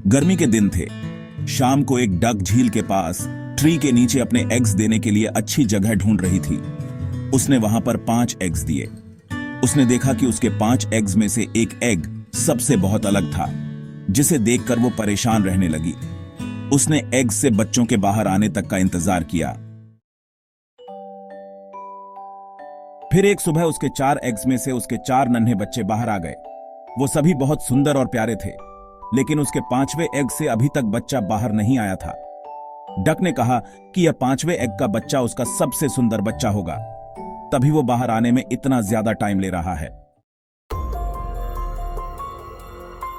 गर्मी के दिन थे। शाम को एक डक झील के पास ट्री के नीचे अपने एग्स देने के लिए अच्छी जगह ढूंढ रही थी। उसने वहां पर 5 एग्स दिए। उसने देखा कि उसके 5 एग्स में से एक एग सबसे बहुत अलग था, जिसे देखकर वो परेशान रहने लगी। उसने एग्स से बच्चों के बाहर आने तक का इंतजार किया। फिर एक सुबह उसके 4 एग्स में से उसके 4 नन्हे बच्चे बाहर आ गए। वो सभी बहुत सुंदर और प्यारे थे, लेकिन उसके 5वें एग से अभी तक बच्चा बाहर नहीं आया था। डक ने कहा कि यह 5वें एग का बच्चा उसका सबसे सुंदर बच्चा होगा, तभी वो बाहर आने में इतना ज्यादा टाइम ले रहा है।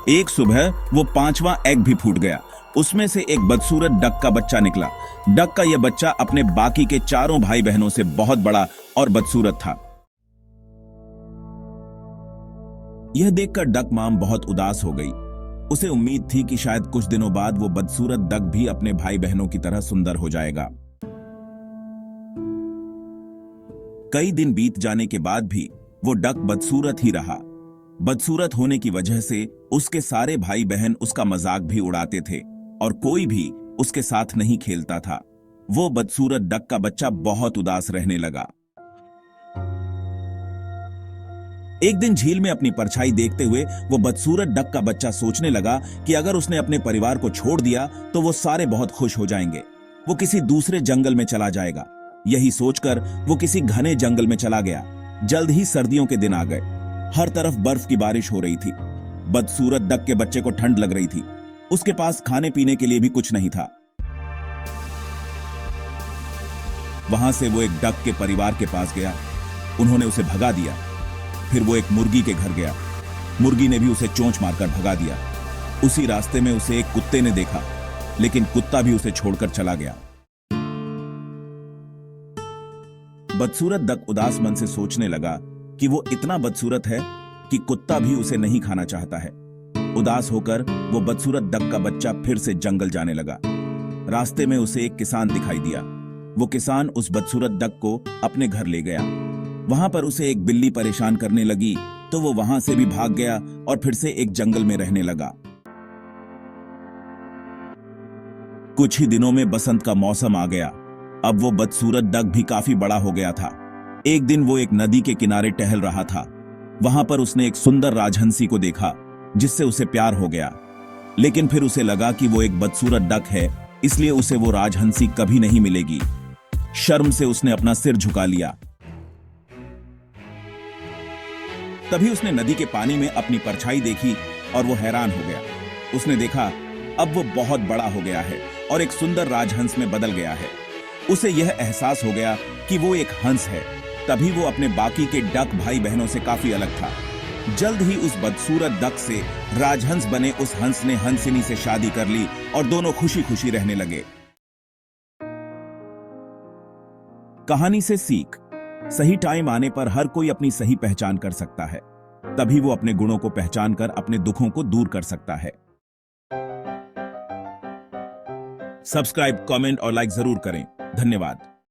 एक सुबह वो 5वां एग भी फूट गया। उसमें से एक बदसूरत डक का बच्चा निकला। डक का यह बच्चा अपने बाकी के चारों भाई बहनों से बहुत बड़ा और बदसूरत था। यह देखकर डक माम बहुत उदास हो गई। उसे उम्मीद थी कि शायद कुछ दिनों बाद वो बदसूरत डक भी अपने भाई बहनों की तरह सुंदर हो जाएगा। कई दिन बीत जाने के बाद भी वो डक बदसूरत ही रहा। बदसूरत होने की वजह से उसके सारे भाई बहन उसका मजाक भी उड़ाते थे और कोई भी उसके साथ नहीं खेलता था। वो बदसूरत डक का बच्चा बहुत उदास रहने लगा। एक दिन झील में अपनी परछाई देखते हुए वो बदसूरत डक का बच्चा सोचने लगा कि अगर उसने अपने परिवार को छोड़ दिया तो वो सारे बहुत खुश हो जाएंगे। वो किसी दूसरे जंगल में चला जाएगा। यही सोचकर वो किसी घने जंगल में चला गया। जल्द ही सर्दियों के दिन आ गए। हर तरफ बर्फ की बारिश हो रही थी। बदसूरत डक के बच्चे को ठंड लग रही थी। उसके पास खाने पीने के लिए भी कुछ नहीं था। वहां से वो एक डक के परिवार के पास गया। उन्होंने उसे भगा दिया। फिर वो एक मुर्गी के घर गया। मुर्गी ने भी उसे चोंच मारकर भगा दिया। उसी रास्ते में उसे एक कुत्ते ने देखा, लेकिन कुत्ता भी उसे छोड़कर चला गया। बदसूरत डक उदास मन से सोचने लगा कि वो इतना बदसूरत है कि कुत्ता भी उसे नहीं खाना चाहता है। उदास होकर वो बदसूरत डक का बच्चा फिर से जंगल जाने लगा। रास्ते में उसे एक किसान दिखाई दिया। वो किसान उस बदसूरत डक को अपने घर ले गया। वहां पर उसे एक बिल्ली परेशान करने लगी, तो वो वहां से भी भाग गया और फिर से एक जंगल में रहने लगा। कुछ ही दिनों में बसंत का मौसम आ गया। अब वो बदसूरत डक भी काफी बड़ा हो गया था। एक दिन वो एक नदी के किनारे टहल रहा था। वहां पर उसने एक सुंदर राजहंसी को देखा, जिससे उसे प्यार हो गया। लेकिन फिर उसे लगा कि वो एक बदसूरत डक है, इसलिए उसे वो राजहंसी कभी नहीं मिलेगी। शर्म से उसने अपना सिर झुका लिया। तभी उसने नदी के पानी में अपनी परछाई देखी और वो हैरान हो गया। उसने देखा अब वो बहुत बड़ा हो गया है और एक सुंदर राजहंस में बदल गया है। उसे यह एहसास हो गया कि वो एक हंस है। तभी वो अपने बाकी के डक भाई बहनों से काफी अलग था। जल्द ही उस बदसूरत डक से राजहंस बने उस हंस ने हंसिनी से शादी कर ली और दोनों खुशी खुशी रहने लगे। कहानी से सीख: सही टाइम आने पर हर कोई अपनी सही पहचान कर सकता है। तभी वो अपने गुणों को पहचान कर अपने दुखों को दूर कर सकता है। सब्सक्राइब, कमेंट और लाइक जरूर करें। धन्यवाद।